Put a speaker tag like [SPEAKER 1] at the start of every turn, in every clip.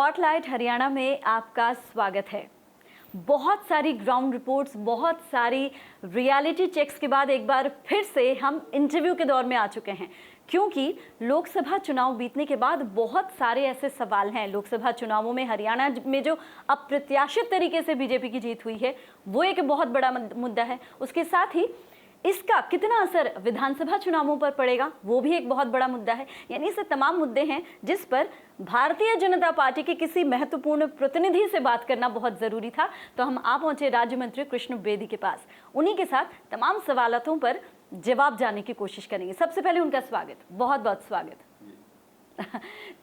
[SPEAKER 1] Spotlight Haryana में आपका स्वागत है। बहुत सारी ग्राउंड रिपोर्ट्स, बहुत सारी रियलिटी चेक्स के बाद एक बार फिर से हम इंटरव्यू के दौर में आ चुके हैं, क्योंकि लोकसभा चुनाव बीतने के बाद बहुत सारे ऐसे सवाल हैं। लोकसभा चुनावों में हरियाणा में जो अप्रत्याशित तरीके से बीजेपी की जीत हुई है, वो एक बहुत बड़ा मुद्दा है। उसके साथ ही इसका कितना असर विधानसभा चुनावों पर पड़ेगा, वो भी एक बहुत बड़ा मुद्दा है। यानी ऐसे तमाम मुद्दे हैं जिस पर भारतीय जनता पार्टी के किसी महत्वपूर्ण प्रतिनिधि से बात करना बहुत जरूरी था। तो हम आ पहुंचे राज्य मंत्री कृष्ण बेदी के पास। उन्हीं के साथ तमाम सवालों पर जवाब जानने की कोशिश करेंगे। सबसे पहले उनका स्वागत, बहुत बहुत स्वागत।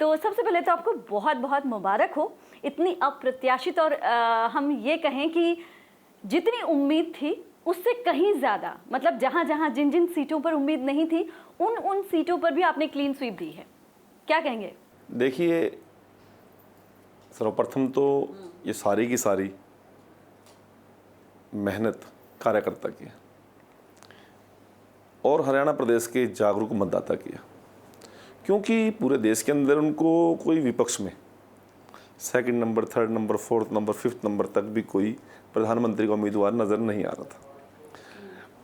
[SPEAKER 1] तो सबसे पहले तो आपको बहुत बहुत मुबारक हो, इतनी अप्रत्याशित और हम ये कहें कि जितनी उम्मीद थी उससे कहीं ज़्यादा, मतलब जहाँ जहाँ जिन जिन सीटों पर उम्मीद नहीं थी उन सीटों पर भी आपने क्लीन स्वीप दी है। क्या कहेंगे?
[SPEAKER 2] देखिए, सर्वप्रथम तो ये सारी की सारी मेहनत कार्यकर्ता की है और हरियाणा प्रदेश के जागरूक मतदाता की है, क्योंकि पूरे देश के अंदर उनको कोई विपक्ष में second number, third number, fourth number, fifth number तक भी कोई प्रधानमंत्री का उम्मीदवार नज़र नहीं आ रहा था।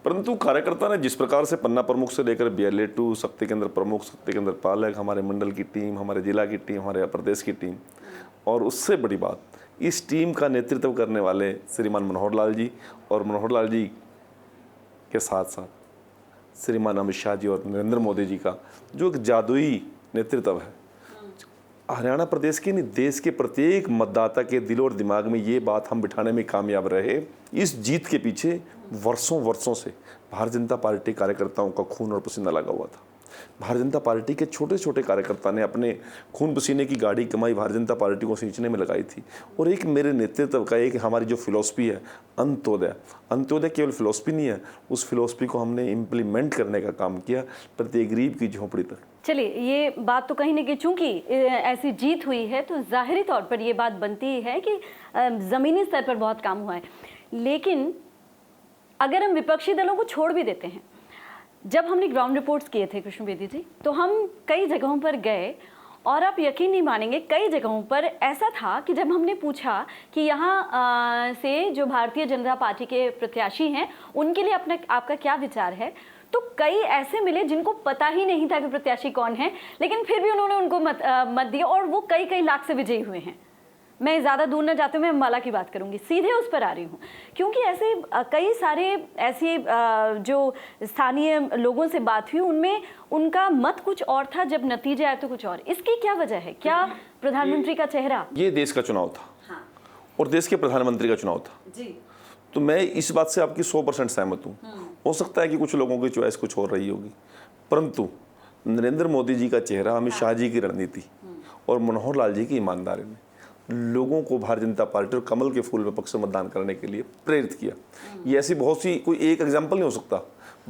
[SPEAKER 2] परंतु कार्यकर्ता ने जिस प्रकार से पन्ना प्रमुख से लेकर BLA2, शक्ति केंद्र प्रमुख, शक्ति केंद्र पालक, हमारे मंडल की टीम, हमारे जिला की टीम, हमारे प्रदेश की टीम, और उससे बड़ी बात, इस टीम का नेतृत्व करने वाले श्रीमान मनोहर लाल जी, और मनोहर लाल जी के साथ साथ श्रीमान अमित शाह जी और नरेंद्र मोदी जी का जो एक जादुई नेतृत्व है, हरियाणा प्रदेश के नहीं, देश के प्रत्येक मतदाता के दिल और दिमाग में ये बात हम बिठाने में कामयाब रहे। इस जीत के पीछे वर्षों से भारतीय जनता पार्टी कार्यकर्ताओं का खून और पसीना लगा हुआ था। भारतीय जनता पार्टी के छोटे छोटे कार्यकर्ता ने अपने खून पसीने की गाड़ी कमाई भारतीय जनता पार्टी को सींचने में लगाई थी। और एक मेरे नेतृत्व का, एक हमारी जो फिलॉसफी है अंत्योदय केवल फिलॉसफी नहीं है, उस फिलॉसफी को हमने इम्प्लीमेंट करने का काम किया प्रत्येक गरीब की झोंपड़ी तक।
[SPEAKER 1] चलिए, ये बात तो कहीं ना कहीं चूंकि ऐसी जीत हुई है तो जाहिरी तौर पर ये बात बनती है कि ज़मीनी स्तर पर बहुत काम हुआ है। लेकिन अगर हम विपक्षी दलों को छोड़ भी देते हैं, जब हमने ग्राउंड रिपोर्ट्स किए थे कृष्ण बेदी जी, तो हम कई जगहों पर गए और आप यकीन नहीं मानेंगे, कई जगहों पर ऐसा था कि जब हमने पूछा कि यहाँ से जो भारतीय जनता पार्टी के प्रत्याशी हैं उनके लिए आपका क्या विचार है, तो कई ऐसे मिले जिनको पता ही नहीं था कि प्रत्याशी कौन है, लेकिन फिर भी उन्होंने उनको मत दिया और वो कई लाख से विजयी हुए हैं। मैं ज़्यादा दूर न जाते हुए मैं अम्बाला की बात करूंगी, सीधे उस पर आ रही हूँ, क्योंकि ऐसे कई सारे ऐसे जो स्थानीय लोगों से बात हुई, उनमें उनका मत कुछ और था, जब नतीजे आए तो कुछ और। इसकी क्या वजह है? क्या प्रधानमंत्री का चेहरा?
[SPEAKER 2] ये देश का चुनाव था।
[SPEAKER 1] हाँ।
[SPEAKER 2] और देश के प्रधानमंत्री का चुनाव था
[SPEAKER 1] जी।
[SPEAKER 2] तो मैं इस बात से आपकी 100% सहमत हूँ। हो सकता है कि कुछ लोगों की चॉइस कुछ और रही होगी, परंतु नरेंद्र मोदी जी का चेहरा, अमित शाह जी की रणनीति और मनोहर लाल जी की ईमानदारी ने लोगों को भारतीय जनता पार्टी और कमल के फूल में पक्ष मतदान करने के लिए प्रेरित किया। ये ऐसी बहुत सी, कोई एक एग्जाम्पल नहीं हो सकता,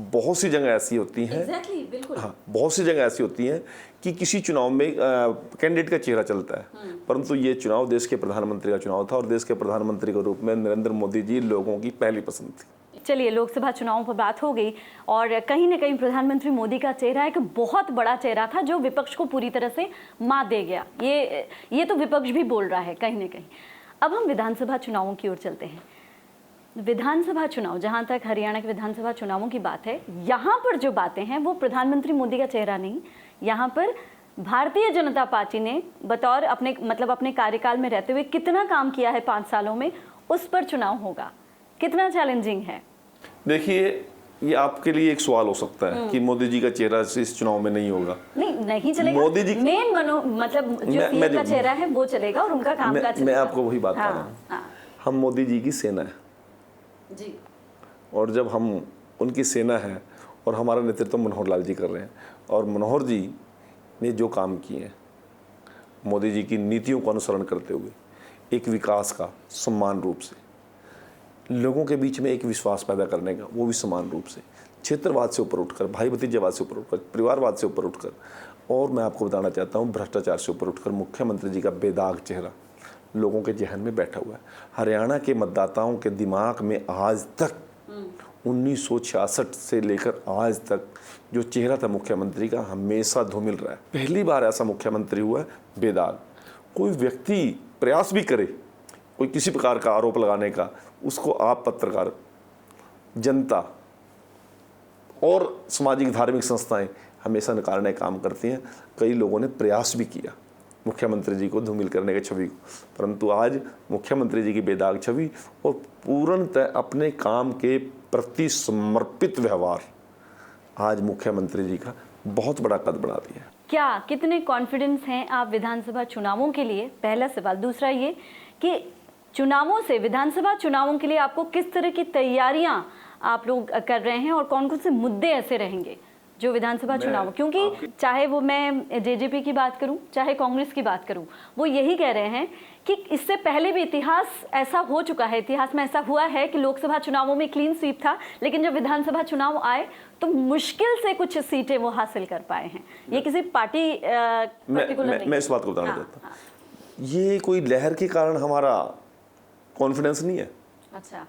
[SPEAKER 2] बहुत सी जगह ऐसी होती हैं।
[SPEAKER 1] बिल्कुल।
[SPEAKER 2] हाँ, बहुत सी जगह ऐसी होती हैं कि किसी चुनाव में कैंडिडेट का चेहरा चलता है, परंतु ये चुनाव देश के प्रधानमंत्री का चुनाव था और देश के प्रधानमंत्री के रूप में नरेंद्र मोदी जी लोगों की पहली पसंद थी।
[SPEAKER 1] चलिए, लोकसभा चुनावों पर बात हो गई और कहीं ना कहीं प्रधानमंत्री मोदी का चेहरा एक बहुत बड़ा चेहरा था जो विपक्ष को पूरी तरह से मात दे गया। ये तो विपक्ष भी बोल रहा है कहीं ना कहीं। अब हम विधानसभा चुनावों की ओर चलते हैं। विधानसभा चुनाव, जहां तक हरियाणा के विधानसभा चुनावों की बात है, यहाँ पर जो बातें हैं वो प्रधानमंत्री मोदी का चेहरा नहीं, यहाँ पर भारतीय जनता पार्टी ने बतौर अपने कार्यकाल में रहते हुए कितना काम किया है 5 सालों में, उस पर चुनाव होगा। कितना चैलेंजिंग है? देखिए,
[SPEAKER 2] ये आपके लिए एक सवाल हो सकता है कि मोदी जी का चेहरा इस चुनाव में नहीं होगा।
[SPEAKER 1] नहीं चलेगा।
[SPEAKER 2] मोदी जी
[SPEAKER 1] मेन मतलब जो सीएम का चेहरा है वो चलेगा और उनका काम का चलेगा।
[SPEAKER 2] मैं आपको वही बात कर रहा हूँ। हम मोदी जी की सेना है
[SPEAKER 1] जी,
[SPEAKER 2] और जब हम उनकी सेना है और हमारा नेतृत्व मनोहर लाल जी कर रहे हैं, और मनोहर जी ने जो काम किए हैं मोदी जी की नीतियों को अनुसरण करते हुए, एक विकास का समान रूप से, लोगों के बीच में एक विश्वास पैदा करने का, वो भी समान रूप से, क्षेत्रवाद से ऊपर उठकर, भाई भतीजावाद से ऊपर उठकर, परिवारवाद से ऊपर उठकर, और मैं आपको बताना चाहता हूँ भ्रष्टाचार से ऊपर उठकर मुख्यमंत्री जी का बेदाग चेहरा लोगों के जहन में बैठा हुआ है। हरियाणा के मतदाताओं के दिमाग में आज तक 1966 से लेकर आज तक जो चेहरा था मुख्यमंत्री का, हमेशा धूमिल रहा है। पहली बार ऐसा मुख्यमंत्री हुआ है बेदाग, कोई व्यक्ति प्रयास भी करे कोई किसी प्रकार का आरोप लगाने का, उसको आप पत्रकार, जनता और सामाजिक धार्मिक संस्थाएं हमेशा नकारने का काम करती हैं। कई लोगों ने प्रयास भी किया मुख्यमंत्री जी को धूमिल करने की छवि को, परंतु आज मुख्यमंत्री जी की बेदाग छवि और पूर्णतः अपने काम के प्रति समर्पित व्यवहार आज मुख्यमंत्री जी का बहुत बड़ा कद बढ़ा दिया।
[SPEAKER 1] क्या कितने कॉन्फिडेंस हैं आप विधानसभा चुनावों के लिए, पहला सवाल। दूसरा ये कि चुनावों से, विधानसभा चुनावों के लिए आपको किस तरह की तैयारियां आप लोग कर रहे हैं और कौन कौन से मुद्दे ऐसे रहेंगे जो विधानसभा चुनाव, क्योंकि चाहे वो मैं जेजेपी की बात करूं चाहे कांग्रेस की बात करूं, वो यही कह रहे हैं कि इससे पहले भी इतिहास ऐसा हो चुका है, इतिहास में ऐसा हुआ है कि लोकसभा चुनावों में क्लीन स्वीप था, लेकिन जब विधानसभा चुनाव आए तो मुश्किल से कुछ सीटें वो हासिल कर पाए हैं। ये किसी पार्टी
[SPEAKER 2] मैं इस बात को बताना चाहता हूँ, ये कोई लहर के कारण हमारा कॉन्फिडेंस नहीं है।
[SPEAKER 1] अच्छा,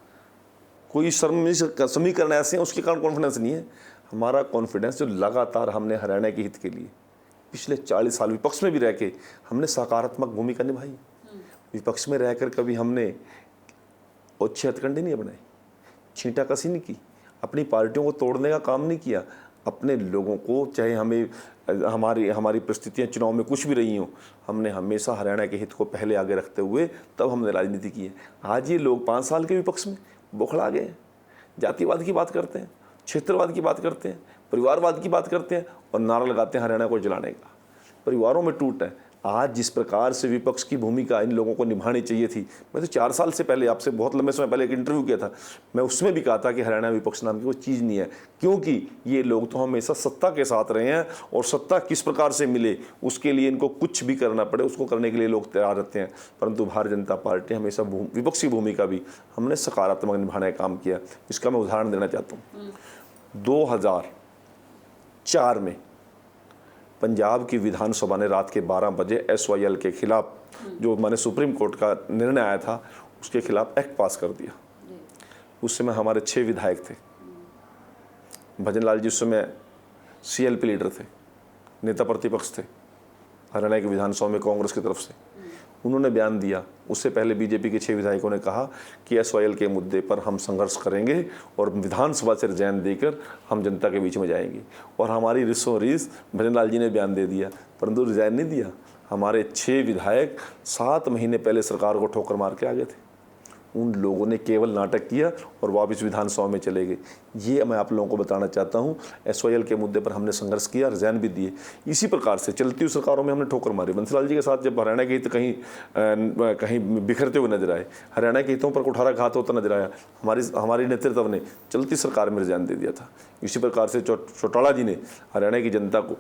[SPEAKER 2] कोई समीकरण ऐसे हैं उसके कारण कॉन्फिडेंस नहीं है। हमारा कॉन्फिडेंस जो लगातार हमने हरियाणा के हित के लिए पिछले 40 साल विपक्ष में भी रह के हमने सकारात्मक भूमिका निभाई। विपक्ष में रहकर कभी हमने अच्छे हथकंडे नहीं बनाए, छींटाकशी नहीं की, अपनी पार्टियों को तोड़ने का काम नहीं किया। अपने लोगों को, चाहे हमें हमारी परिस्थितियां चुनाव में कुछ भी रही हों, हमने हमेशा हरियाणा के हित को पहले आगे रखते हुए तब हमने राजनीति की है। आज ये लोग 5 साल के विपक्ष में बौखला गए, जातिवाद की बात करते हैं, क्षेत्रवाद की बात करते हैं, परिवारवाद की बात करते हैं और नारा लगाते हैं हरियाणा को जलाने का। परिवारों में टूट है। आज जिस प्रकार से विपक्ष की भूमिका इन लोगों को निभानी चाहिए थी, मैं तो 4 साल से पहले आपसे बहुत लंबे समय पहले एक इंटरव्यू किया था, मैं उसमें भी कहा था कि हरियाणा विपक्ष नाम की कोई चीज़ नहीं है, क्योंकि ये लोग तो हमेशा सत्ता के साथ रहे हैं और सत्ता किस प्रकार से मिले उसके लिए इनको कुछ भी करना पड़े उसको करने के लिए लोग तैयार रहते हैं। परंतु भारतीय जनता पार्टी हमेशा विपक्षी भूमिका भी हमने सकारात्मक निभाने का काम किया। इसका मैं उदाहरण देना चाहता हूँ। 2004 में पंजाब की विधानसभा ने रात के 12 बजे SYL के खिलाफ, जो माने सुप्रीम कोर्ट का निर्णय आया था, उसके खिलाफ एक्ट पास कर दिया। उस समय हमारे 6 विधायक थे। भजन लाल जी उस समय CLP लीडर थे, नेता प्रतिपक्ष थे हरियाणा की विधानसभा में कांग्रेस की तरफ से। उन्होंने बयान दिया। उससे पहले बीजेपी के 6 विधायकों ने कहा कि SYL के मुद्दे पर हम संघर्ष करेंगे और विधानसभा से रिजाइन देकर हम जनता के बीच में जाएंगे। और हमारी रिसों रीस भजन लाल जी ने बयान दे दिया, परंतु रिजाइन नहीं दिया। हमारे 6 विधायक 7 महीने पहले सरकार को ठोकर मार के आ गए थे। उन लोगों ने केवल नाटक किया और वापस विधानसभा में चले गए। ये मैं आप लोगों को बताना चाहता हूँ। SYL के मुद्दे पर हमने संघर्ष किया, रिजाइन भी दिए। इसी प्रकार से चलती हुई सरकारों में हमने ठोकर मारी। बंसीलाल जी के साथ जब हरियाणा के हित कहीं बिखरते हुए नजर आए, हरियाणा के हितों पर कुठाराघात होता नजर आया, हमारी नेतृत्व ने चलती सरकार में रिजाइन दे दिया था। इसी प्रकार से चौटाला जी ने हरियाणा की जनता को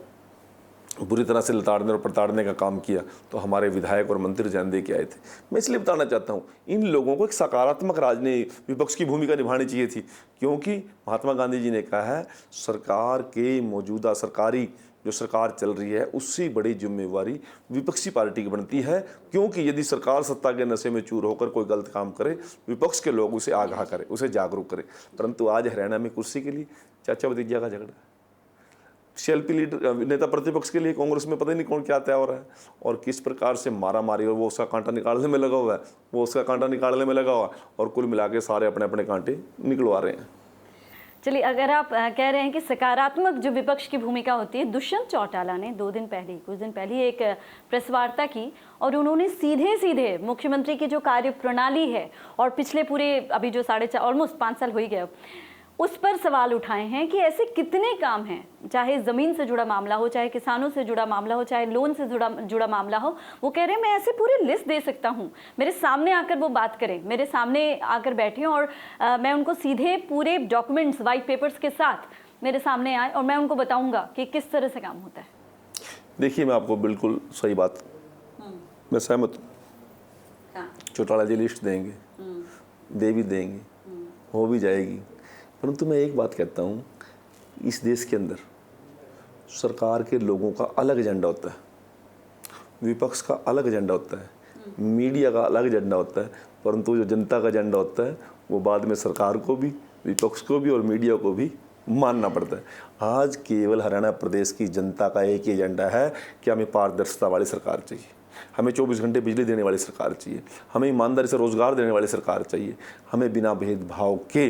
[SPEAKER 2] बुरी तरह से लताड़ने और प्रताड़ने का काम किया, तो हमारे विधायक और मंत्री रिजाइन दे के आए थे। मैं इसलिए बताना चाहता हूँ, इन लोगों को एक सकारात्मक राजनीति विपक्ष की भूमिका निभानी चाहिए थी, क्योंकि महात्मा गांधी जी ने कहा है सरकार के मौजूदा सरकारी जो सरकार चल रही है उससे बड़ी जिम्मेवारी विपक्षी पार्टी की बनती है, क्योंकि यदि सरकार सत्ता के नशे में चूर होकर कोई गलत काम करे, विपक्ष के लोग उसे आगाह करें, उसे जागरूक करें। परंतु आज हरियाणा में कुर्सी के लिए चाचा भतीजा का झगड़ा, CLP लीडर नेता प्रतिपक्ष के लिए कांग्रेस में पता ही नहीं कौन क्या तय हो रहा है और किस प्रकार से मारा मारी, और वो उसका कांटा निकालने में लगा हुआ है, वो उसका कांटा निकालने में लगा हुआ है और कुल मिला के सारे अपने अपने कांटे निकलवा रहे हैं।
[SPEAKER 1] चलिए, अगर आप कह रहे हैं कि सकारात्मक जो विपक्ष की भूमिका होती है, दुष्यंत चौटाला ने कुछ दिन पहले एक प्रेस वार्ता की और उन्होंने सीधे सीधे मुख्यमंत्री की जो कार्य प्रणाली है और पिछले पूरे अभी जो ऑलमोस्ट 5 साल हो ही गए उस पर सवाल उठाए हैं कि ऐसे कितने काम हैं, चाहे ज़मीन से जुड़ा मामला हो, चाहे किसानों से जुड़ा मामला हो, चाहे लोन से जुड़ा मामला हो। वो कह रहे हैं मैं ऐसे पूरी लिस्ट दे सकता हूँ, मेरे सामने आकर वो बात करें, मेरे सामने आकर बैठें और मैं उनको सीधे पूरे डॉक्यूमेंट्स, वाइट पेपर्स के साथ मेरे सामने आए और मैं उनको बताऊँगा कि किस तरह से काम होता है।
[SPEAKER 2] देखिए, मैं आपको बिल्कुल सही बात, मैं सहमत हूँ। चौटाला जी लिस्ट देंगे, दे भी देंगे, हो भी जाएगी। परंतु मैं एक बात कहता हूँ, इस देश के अंदर सरकार के लोगों का अलग एजेंडा होता है, विपक्ष का अलग एजेंडा होता है, मीडिया का अलग एजेंडा होता है, परंतु जो जनता का एजेंडा होता है वो बाद में सरकार को भी, विपक्ष को भी और मीडिया को भी मानना पड़ता है। आज केवल हरियाणा प्रदेश की जनता का एक ही एजेंडा है कि हमें पारदर्शिता वाली सरकार चाहिए। हमें 24 घंटे बिजली देने वाली सरकार चाहिए, हमें ईमानदारी से रोज़गार देने वाली सरकार चाहिए, हमें बिना भेदभाव के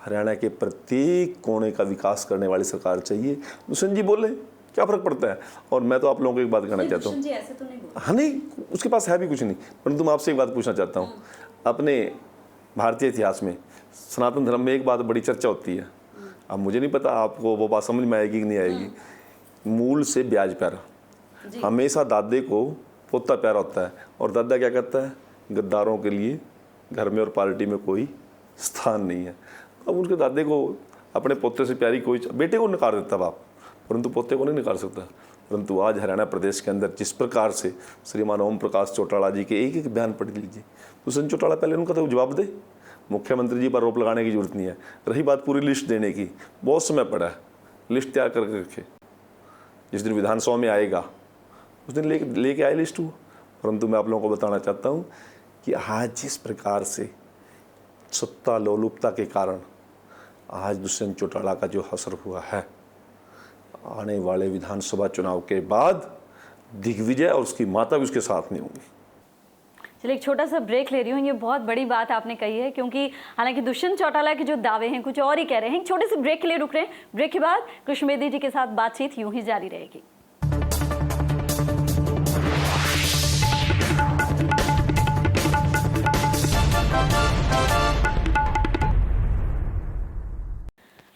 [SPEAKER 2] हरियाणा के प्रत्येक कोने का विकास करने वाली सरकार चाहिए। दुष्यंत जी बोले क्या फ़र्क पड़ता है। और मैं तो आप लोगों को एक बात कहना चाहता हूँ,
[SPEAKER 1] ऐसे तो नहीं बोल।
[SPEAKER 2] हाँ नहीं, उसके पास है भी कुछ नहीं, परंतु मैं आपसे एक बात पूछना चाहता हूँ। अपने भारतीय इतिहास में सनातन धर्म में एक बात बड़ी चर्चा होती है, अब मुझे नहीं पता आपको वो बात समझ में आएगी कि नहीं आएगी। मूल से ब्याज प्यारा, हमेशा दादे को पोता प्यारा होता है, और दादा क्या कहता है, गद्दारों के लिए घर में और पार्टी में कोई स्थान नहीं है। अब उनके दादे को अपने पोते से प्यारी कोई, बेटे को नकार देता बाप, परंतु पोते को नहीं नकार सकता। परंतु आज हरियाणा प्रदेश के अंदर जिस प्रकार से श्रीमान ओम प्रकाश चौटाला जी के एक एक बयान पढ़ लीजिए, दुष्यंत चौटाला पहले उनका तो जवाब दे, मुख्यमंत्री जी पर आरोप लगाने की जरूरत नहीं है। रही बात पूरी लिस्ट देने की, बहुत समय पड़ा है, लिस्ट तैयार करके रखे, जिस दिन विधानसभा में आएगा उस दिन लेके आए लिस्ट वो। परंतु मैं आप लोगों को बताना चाहता हूँ कि आज जिस प्रकार से सत्ता लोलुपता के कारण आज दुष्यंत चौटाला का जो असर हुआ है, आने वाले विधानसभा चुनाव के बाद दिग्विजय और उसकी माता भी उसके साथ नहीं होंगी।
[SPEAKER 1] चलिए एक छोटा सा ब्रेक ले रही हूँ। ये बहुत बड़ी बात आपने कही है, क्योंकि हालांकि दुष्यंत चौटाला के जो दावे हैं कुछ और ही कह रहे हैं। एक छोटे से ब्रेक के लिए रुक रहे हैं। ब्रेक के बाद कृष्ण बेदी जी के साथ बातचीत यूं ही जारी रहेगी।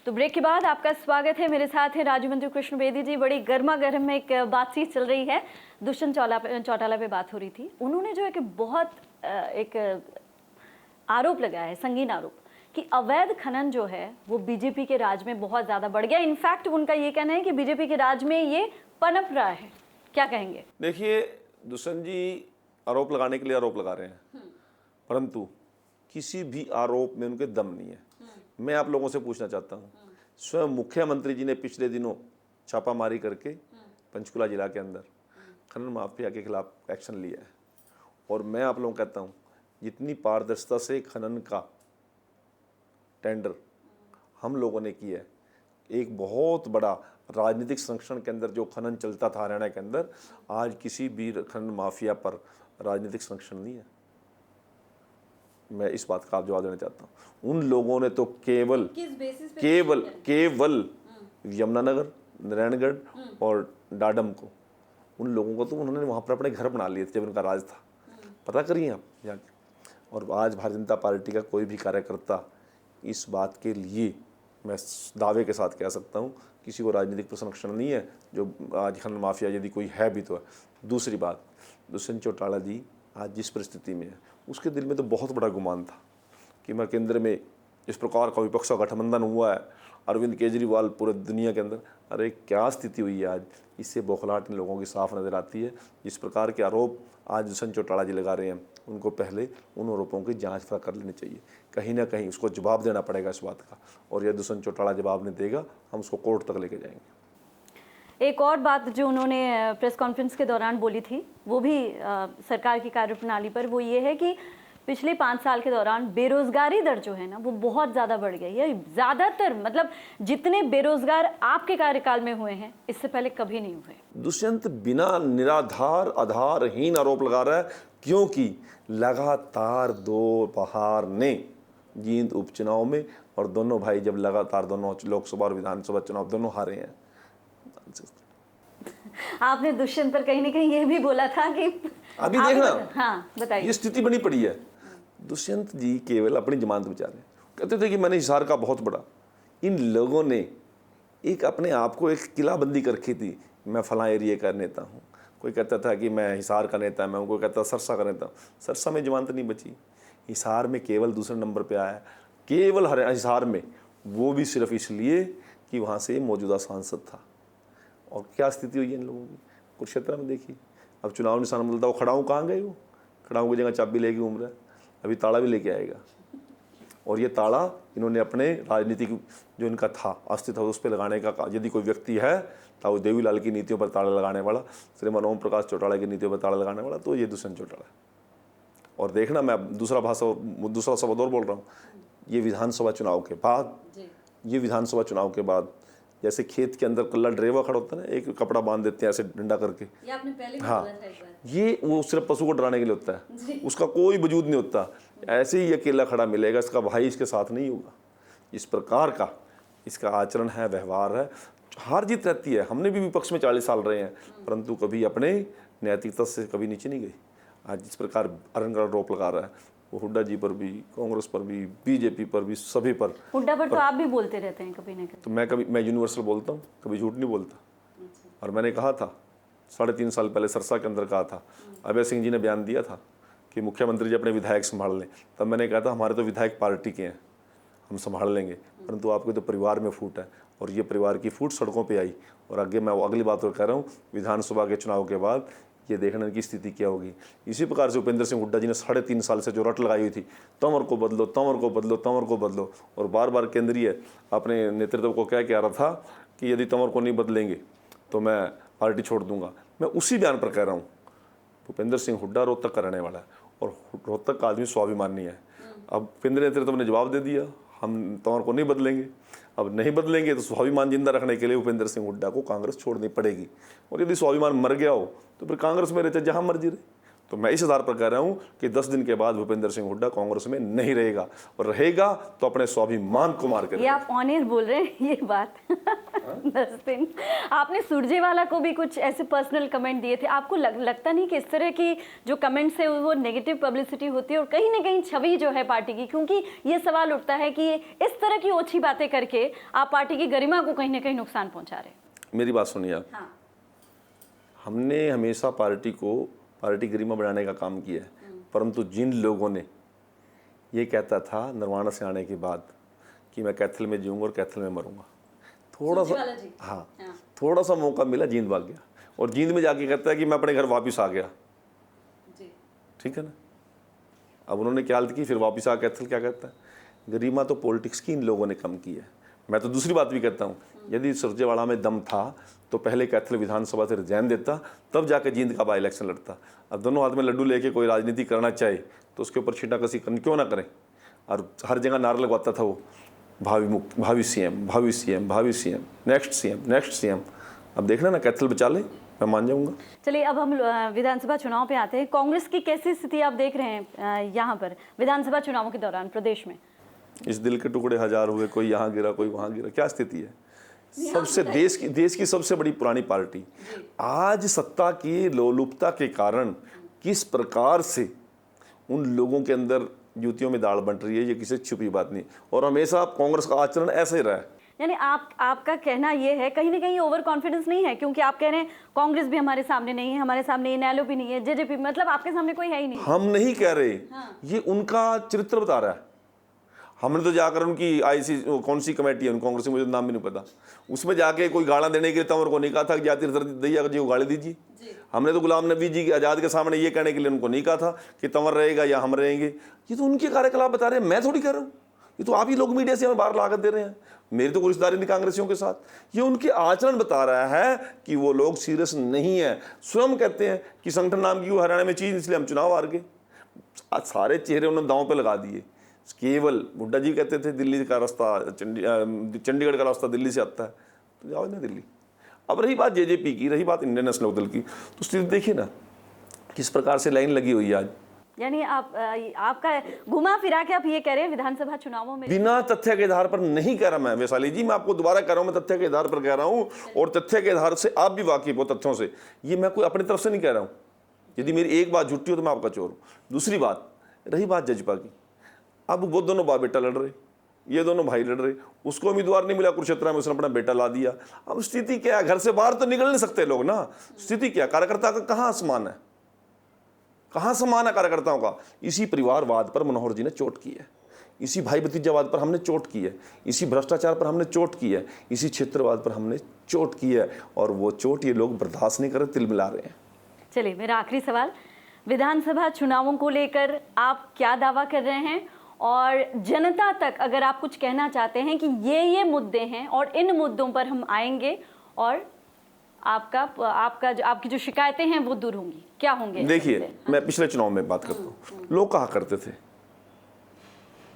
[SPEAKER 1] तो ब्रेक के बाद आपका स्वागत है। मेरे साथ हैं राज्य मंत्री कृष्ण बेदी जी। बड़ी गर्मा गर्म में एक बातचीत चल रही है। दुष्यंत चौटाला पे बात हो रही थी। उन्होंने जो है कि बहुत एक आरोप लगाया है, संगीन आरोप, कि अवैध खनन जो है वो बीजेपी के राज में बहुत ज़्यादा बढ़ गया। इनफैक्ट उनका ये कहना है कि बीजेपी के राज में ये पनप रहा है। क्या कहेंगे?
[SPEAKER 2] देखिए, दुष्यंत जी आरोप लगाने के लिए आरोप लगा रहे हैं, परंतु किसी भी आरोप में उनके दम नहीं है। मैं आप लोगों से पूछना चाहता हूँ, स्वयं मुख्यमंत्री जी ने पिछले दिनों छापामारी करके पंचकुला जिला के अंदर खनन माफिया के खिलाफ एक्शन लिया है। और मैं आप लोगों को कहता हूँ, जितनी पारदर्शिता से खनन का टेंडर हम लोगों ने किया है, एक बहुत बड़ा राजनीतिक संरक्षण के अंदर जो खनन चलता था हरियाणा के अंदर, आज किसी भी खनन माफिया पर राजनीतिक संरक्षण नहीं है। मैं इस बात का आप जवाब देना चाहता हूँ। उन लोगों ने तो केवल यमुनानगर, नारायणगढ़ और डाडम को, उन लोगों को तो उन्होंने वहाँ पर अपने घर बना लिए थे जब उनका राज था। पता करिए आप जाके। और आज भारतीय जनता पार्टी का कोई भी कार्यकर्ता इस बात के लिए, मैं दावे के साथ कह सकता हूँ, किसी को राजनीतिक संरक्षण नहीं है। जो आज खनन माफिया यदि कोई है भी तो है। दूसरी बात, दुष्यंत चौटाला जी आज जिस परिस्थिति में है, उसके दिल में तो बहुत बड़ा गुमान था कि मैं केंद्र में इस प्रकार का विपक्ष का गठबंधन हुआ है, अरविंद केजरीवाल पूरे दुनिया के अंदर, अरे क्या स्थिति हुई है आज। इससे बौखलाहट इन लोगों की साफ नज़र आती है। जिस प्रकार के आरोप आज दुष्यंत चौटाला जी लगा रहे हैं, उनको पहले उन आरोपों की जांच कर लेनी चाहिए। कहीं ना कहीं उसको जवाब देना पड़ेगा इस बात का, और यह दुष्यंत चौटाला जवाब नहीं देगा, हम उसको कोर्ट तक लेके जाएंगे।
[SPEAKER 1] एक और बात जो उन्होंने प्रेस कॉन्फ्रेंस के दौरान बोली थी, वो भी सरकार की कार्यप्रणाली पर, वो ये है कि पिछले 5 साल के दौरान बेरोजगारी दर जो है ना वो बहुत ज़्यादा बढ़ गई है। ज़्यादातर मतलब जितने बेरोजगार आपके कार्यकाल में हुए हैं, इससे पहले कभी नहीं हुए।
[SPEAKER 2] दुष्यंत बिना निराधार आधारहीन आरोप लगा रहा है, क्योंकि लगातार 2 बार ने जींद उपचुनाव में, और दोनों भाई जब लगातार दोनों लोकसभा और विधानसभा चुनाव दोनों हारे हैं।
[SPEAKER 1] आपने दुष्यंत पर कहीं ना कहीं ये भी बोला था कि
[SPEAKER 2] अभी देखना,
[SPEAKER 1] हाँ बताइए,
[SPEAKER 2] ये स्थिति बनी पड़ी है। दुष्यंत जी केवल अपनी जमानत बचा रहे हैं। कहते थे कि मैंने हिसार का बहुत बड़ा, इन लोगों ने एक अपने आप को एक किलाबंदी कर रखी थी, मैं फलां एरिया का नेता हूँ। कोई कहता था कि मैं हिसार का नेता मैं हूँ, कोई कहता सरसा का नेता हूँ। सरसा में जमानत नहीं बची, हिसार में केवल दूसरे नंबर पे आया, केवल हिसार में, वो भी सिर्फ इसलिए कि वहाँ से मौजूदा सांसद था। और क्या स्थिति हुई है इन लोगों की कुरुक्षेत्र में देखिए। अब चुनाव निशान बदलता, वो खड़ाऊ कहाँ गए, वो खड़ाऊ की जगह चाबी लेके घूम रहा है, अभी ताला भी लेके आएगा। और ये ताला इन्होंने अपने राजनीतिक जो इनका था अस्तित्व उस पर लगाने का, यदि कोई व्यक्ति है तो देवीलाल की नीतियों पर ताला लगाने वाला, श्रीमान ओम प्रकाश चौटाला की नीतियों पर ताला लगाने वाला, तो ये दुष्यंत चौटाला है। और देखना, मैं दूसरा शब्द और बोल रहा हूँ, ये विधानसभा चुनाव के बाद जैसे खेत के अंदर कल्ला ड्रेवा खड़ा होता है ना, एक कपड़ा बांध देते हैं ऐसे डंडा करके।
[SPEAKER 1] ये आपने पहले भी
[SPEAKER 2] हाँ,
[SPEAKER 1] बोला था एक बार।
[SPEAKER 2] ये वो सिर्फ पशु को डराने के लिए होता है, उसका कोई वजूद नहीं होता। ऐसे ही अकेला खड़ा मिलेगा, इसका भाई इसके साथ नहीं होगा। इस प्रकार का इसका आचरण है, व्यवहार है। हार जीत रहती है। हमने भी विपक्ष में 40 साल रहे हैं, परंतु कभी अपने नैतिकता से कभी नीचे नहीं गई। आज जिस प्रकार अरन का आरोप लगा रहा है, वो हुड्डा जी पर भी, कांग्रेस पर भी, बीजेपी पर भी, सभी पर।
[SPEAKER 1] हुड्डा पर तो आप भी बोलते रहते हैं कभी ना कभी।
[SPEAKER 2] तो मैं यूनिवर्सल बोलता हूँ, कभी झूठ नहीं बोलता। और मैंने कहा था 3.5 साल पहले सरसा के अंदर कहा था, अभय सिंह जी ने बयान दिया था कि मुख्यमंत्री जी अपने विधायक संभाल लें। तब मैंने कहा था हमारे तो विधायक पार्टी के हैं, हम संभाल लेंगे, परंतु आपके तो परिवार में फूट है। और ये परिवार की फूट सड़कों पे आई। और आगे मैं अगली बात और कह रहा हूँ, विधानसभा के चुनाव के बाद ये देखने की स्थिति क्या होगी। इसी प्रकार से उपेंद्र सिंह हुड्डा जी ने 3.5 साल से जो रट लगाई हुई थी, तंवर को बदलो, तंवर को बदलो, तंवर को बदलो, और बार बार केंद्रीय अपने नेतृत्व को क्या कह रहा था कि यदि तंवर को नहीं बदलेंगे तो मैं पार्टी छोड़ दूंगा। मैं उसी बयान पर कह रहा हूँ, भूपेंद्र सिंह हुड्डा रोहतक का रहने वाला है और रोहतक का आदमी स्वाभिमानी है। अब केंद्रीय नेतृत्व ने जवाब दे दिया, हम तंवर को नहीं बदलेंगे। अब नहीं बदलेंगे तो स्वाभिमान जिंदा रखने के लिए भूपेंद्र सिंह हुड्डा को कांग्रेस छोड़नी पड़ेगी। और यदि स्वाभिमान मर गया हो तो फिर कांग्रेस में रहते जहां मर्जी रहे। तो मैं इस आधार पर कह रहा हूं कि 10 दिन के बाद भूपेंद्र सिंह हुड्डा कांग्रेस में नहीं रहेगा, और रहेगा तो अपने स्वाभिमान को मार कर।
[SPEAKER 1] ये आप ऑन एयर बोल रहे हैं ये बात। 10 दिन। आपने सुरजेवाला को भी कुछ ऐसे पर्सनल कमेंट दिए थे। आपको लगता नहीं कि इस तरह की जो कमेंट्स है वो नेगेटिव पब्लिसिटी होती है और कहीं ना कहीं छवि जो है पार्टी की, क्योंकि ये सवाल उठता है कि इस तरह की ओछी बातें करके आप पार्टी की गरिमा को कहीं ना कहीं नुकसान पहुंचा रहे हैं।
[SPEAKER 2] मेरी बात सुनिए आप।
[SPEAKER 1] हाँ।
[SPEAKER 2] हमने हमेशा पार्टी गरिमा बढ़ाने का काम किया है, परंतु जिन लोगों ने ये कहता था नरवाना से आने के बाद कि मैं कैथल में जीऊंगा और कैथल में मरूंगा, थोड़ा सा हाँ थोड़ा सा मौका मिला, जींद भाग गया। और जींद में जाके कहता है कि मैं अपने घर वापस आ गया। ठीक है ना। अब उन्होंने क्या हालत की, फिर वापस आ कैथल क्या कहता है। गरिमा तो पॉलिटिक्स की इन लोगों ने कम की है। मैं तो दूसरी बात भी कहता हूँ, यदि सुरजेवाला में दम था तो पहले कैथल विधानसभा से रिजाइन देता, तब जाके जींद का बाई इलेक्शन लड़ता। अब दोनों हाथ में लड्डू लेके कोई राजनीति करना चाहे तो उसके ऊपर छींटाकसी क्यों ना करें। और हर जगह नारा लगवाता था वो, भावी सीएम, भावी सीएम, भावी CM, next CM, next CM. अब देखना ना कैथल बचा ले, मैं मान जाऊंगा।
[SPEAKER 1] चलिए अब हम विधानसभा चुनाव पे आते हैं। कांग्रेस की कैसी स्थिति आप देख रहे हैं यहाँ पर विधानसभा चुनावों के दौरान प्रदेश में?
[SPEAKER 2] इस दिल के टुकड़े हजार हुए, कोई यहाँ गिरा, कोई वहाँ गिरा, क्या स्थिति है। सबसे देश की सबसे बड़ी पुरानी पार्टी आज सत्ता की लोलुपता के कारण किस प्रकार से उन लोगों के अंदर युतियों में दाल बंट रही है, ये किसी छुपी बात नहीं। और हमेशा कांग्रेस का आचरण ऐसा ही रहा है।
[SPEAKER 1] यानी आपका कहना ये है कहीं ना कहीं ओवर कॉन्फिडेंस नहीं है, क्योंकि आप कह रहे हैं कांग्रेस भी हमारे सामने नहीं है, हमारे सामने इनेलो भी नहीं है, जेजेपी, मतलब आपके सामने कोई है ही नहीं।
[SPEAKER 2] हम नहीं कह रहे। ये उनका चरित्र बता रहा है। हमने तो जाकर उनकी आईसी कौन सी कमेटी है कांग्रेस की, मुझे नाम भी नहीं पता, उसमें जाके कोई गाड़ा देने के लिए तंवर को नहीं कहा था कि जाती दैया जी को गाड़ी दीजिए। हमने तो गुलाम नबी जी के आज़ाद के सामने ये कहने के लिए उनको नहीं कहा था कि तंवर रहेगा या हम रहेंगे। ये तो उनके कार्यकलाप बता रहे हैं, मैं थोड़ी कह रहा हूँ। ये तो आप ही लोग मीडिया से हमें बाहर लागत दे रहे हैं। मेरी तो कोई रिश्तेदारी नहीं कांग्रेसियों के साथ। ये उनके आचरण बता रहा है कि वो लोग सीरियस नहीं है। स्वयं कहते हैं कि संगठन नाम की वो हरियाणा में चीज, इसलिए हम चुनाव हार गए। सारे चेहरे उन्होंने दांव पे लगा दिए। केवल हुड्डा जी कहते थे दिल्ली का रास्ता, चंडीगढ़ का रास्ता दिल्ली से आता है, तो जाओ ना दिल्ली। अब रही बात जेजेपी की, रही बात इंडियन नेशनल दल की, तो स्थिति देखिए ना किस प्रकार से लाइन लगी हुई है आज।
[SPEAKER 1] यानी आपका घुमा फिरा के आप ये कह रहे हैं विधानसभा चुनावों में
[SPEAKER 2] बिना तथ्य के आधार पर नहीं कह रहा मैं वैशाली जी, मैं आपको दोबारा कह रहा हूं, मैं तथ्य के आधार पर कह रहा हूं और तथ्य के आधार से आप भी वाकिफ हो तथ्यों से। ये मैं कोई अपनी तरफ से नहीं कह रहा हूं। यदि मेरी एक बात झूठी हो तो मैं आपका चोर हूं। दूसरी बात, रही बात जजपा की, अब वो दोनों बाप बेटा लड़ रहे, ये दोनों भाई लड़ रहे। उसको उम्मीदवार नहीं मिला कुरुक्षेत्र में, उसने अपना बेटा ला दिया। अब स्थिति क्या है, घर से बाहर तो निकल नहीं सकते लोग ना। स्थिति क्या, कार्यकर्ता का कहाँ सम्मान है, कहाँ सम्मान है कार्यकर्ताओं का। इसी परिवारवाद पर मनोहर जी ने चोट की है, इसी भाई भतीजावाद पर हमने चोट की है, इसी भ्रष्टाचार पर हमने चोट की है, इसी क्षेत्रवाद पर हमने चोट की है, और वो चोट ये लोग बर्दाश्त नहीं कर रहे, तिल मिला रहे हैं।
[SPEAKER 1] चलिए मेरा आखिरी सवाल, विधानसभा चुनावों को लेकर आप क्या दावा कर रहे हैं, और जनता तक अगर आप कुछ कहना चाहते हैं कि ये मुद्दे हैं और इन मुद्दों पर हम आएंगे और आपकी जो शिकायतें हैं वो दूर होंगी, क्या होंगे?
[SPEAKER 2] देखिए, मैं पिछले चुनाव में बात करता हूँ। लोग कहा करते थे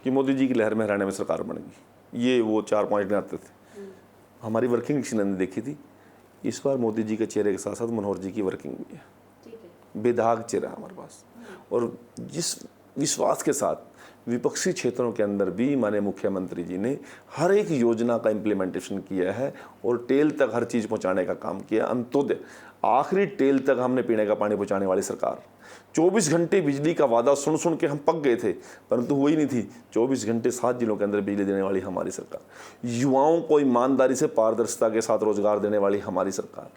[SPEAKER 2] कि मोदी जी की लहर में हरियाणा में सरकार बनेगी, ये वो 4 पॉइंट गिनाते थे। हमारी वर्किंग किसी ने नहीं देखी थी। इस बार मोदी जी के चेहरे के साथ साथ मनोहर जी की वर्किंग भी है, बेदाग चेहरा हमारे पास। और जिस विश्वास के साथ विपक्षी क्षेत्रों के अंदर भी माननीय मुख्यमंत्री जी ने हर एक योजना का इम्प्लीमेंटेशन किया है और टेल तक हर चीज़ पहुंचाने का काम किया। अंत्योदय आखिरी टेल तक हमने पीने का पानी पहुंचाने वाली सरकार। 24 घंटे बिजली का वादा सुन सुन के हम पक गए थे, परंतु हुई नहीं थी। 24 घंटे 7 जिलों के अंदर बिजली देने वाली हमारी सरकार। युवाओं को ईमानदारी से पारदर्शिता के साथ रोजगार देने वाली हमारी सरकार।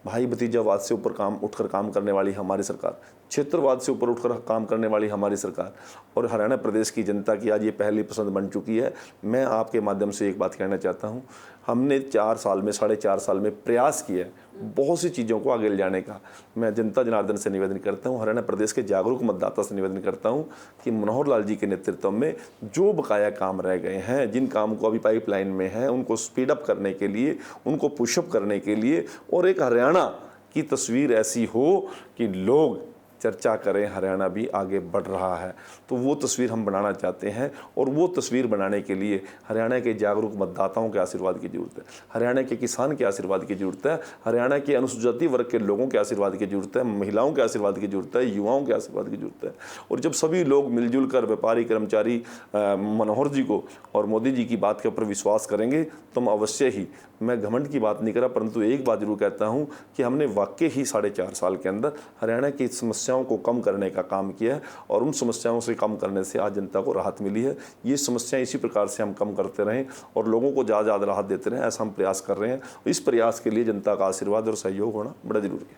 [SPEAKER 2] भाई भतीजावाद से ऊपर उठकर काम करने वाली हमारी सरकार। क्षेत्रवाद से ऊपर उठकर काम करने वाली हमारी सरकार। और हरियाणा प्रदेश की जनता की आज ये पहली पसंद बन चुकी है। मैं आपके माध्यम से एक बात कहना चाहता हूँ, हमने 4 साल में 4.5 साल में प्रयास किया है बहुत सी चीज़ों को आगे ले जाने का। मैं जनता जनार्दन से निवेदन करता हूँ, हरियाणा प्रदेश के जागरूक मतदाता से निवेदन करता हूँ कि मनोहर लाल जी के नेतृत्व में जो बकाया काम रह गए हैं, जिन काम को अभी पाइपलाइन में हैं, उनको स्पीड अप करने के लिए, उनको पुशअप करने के लिए और एक हरियाणा की तस्वीर ऐसी हो कि लोग चर्चा करें हरियाणा भी आगे बढ़ रहा है, तो वो तस्वीर हम बनाना चाहते हैं। और वो तस्वीर बनाने के लिए हरियाणा के जागरूक मतदाताओं के आशीर्वाद की जरूरत है, हरियाणा के किसान के आशीर्वाद की जरूरत है, हरियाणा के अनुसूचित वर्ग के लोगों के आशीर्वाद की जरूरत है, महिलाओं के आशीर्वाद की जरूरत है, युवाओं के आशीर्वाद की जरूरत है। और जब सभी लोग मिलजुल कर व्यापारी कर्मचारी मनोहर जी को और मोदी जी की बात के ऊपर विश्वास करेंगे तो हम अवश्य ही, मैं घमंड की बात नहीं कर रहा, परंतु एक बात जरूर कहता हूँ कि हमने वाकई ही 4.5 साल के अंदर हरियाणा की समस्याओं को कम करने का काम किया है। और उन समस्याओं से कम करने से आज जनता को राहत मिली है। ये समस्याएं इसी प्रकार से हम कम करते रहें और लोगों को ज़्यादा ज़्यादा राहत देते रहें, ऐसा हम प्रयास कर रहे हैं। इस प्रयास के लिए जनता का आशीर्वाद और सहयोग होना बड़ा जरूरी है।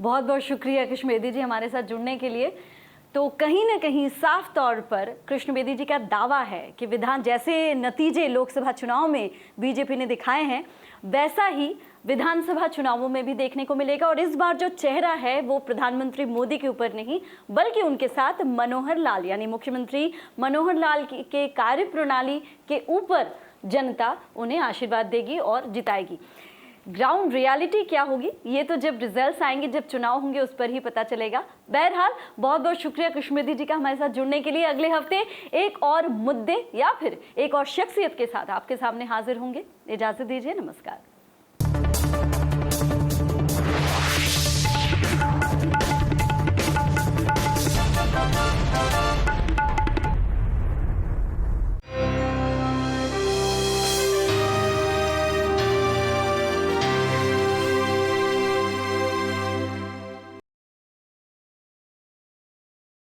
[SPEAKER 1] बहुत बहुत शुक्रिया कृष्ण बेदी जी हमारे साथ जुड़ने के लिए। तो कहीं ना कहीं साफ तौर पर कृष्ण बेदी जी का दावा है कि विधान जैसे नतीजे लोकसभा चुनाव में बीजेपी ने दिखाए हैं, वैसा ही विधानसभा चुनावों में भी देखने को मिलेगा। और इस बार जो चेहरा है वो प्रधानमंत्री मोदी के ऊपर नहीं, बल्कि उनके साथ मनोहर लाल यानी मुख्यमंत्री मनोहर लाल के कार्यप्रणाली के ऊपर जनता उन्हें आशीर्वाद देगी और जिताएगी। ग्राउंड रियलिटी क्या होगी ये तो जब रिजल्ट्स आएंगे, जब चुनाव होंगे, उस पर ही पता चलेगा। बहरहाल बहुत बहुत शुक्रिया कृष्ण बेदी जी का हमारे साथ जुड़ने के लिए। अगले हफ्ते एक और मुद्दे या फिर एक और शख्सियत के साथ आपके सामने हाजिर होंगे। इजाजत दीजिए, नमस्कार।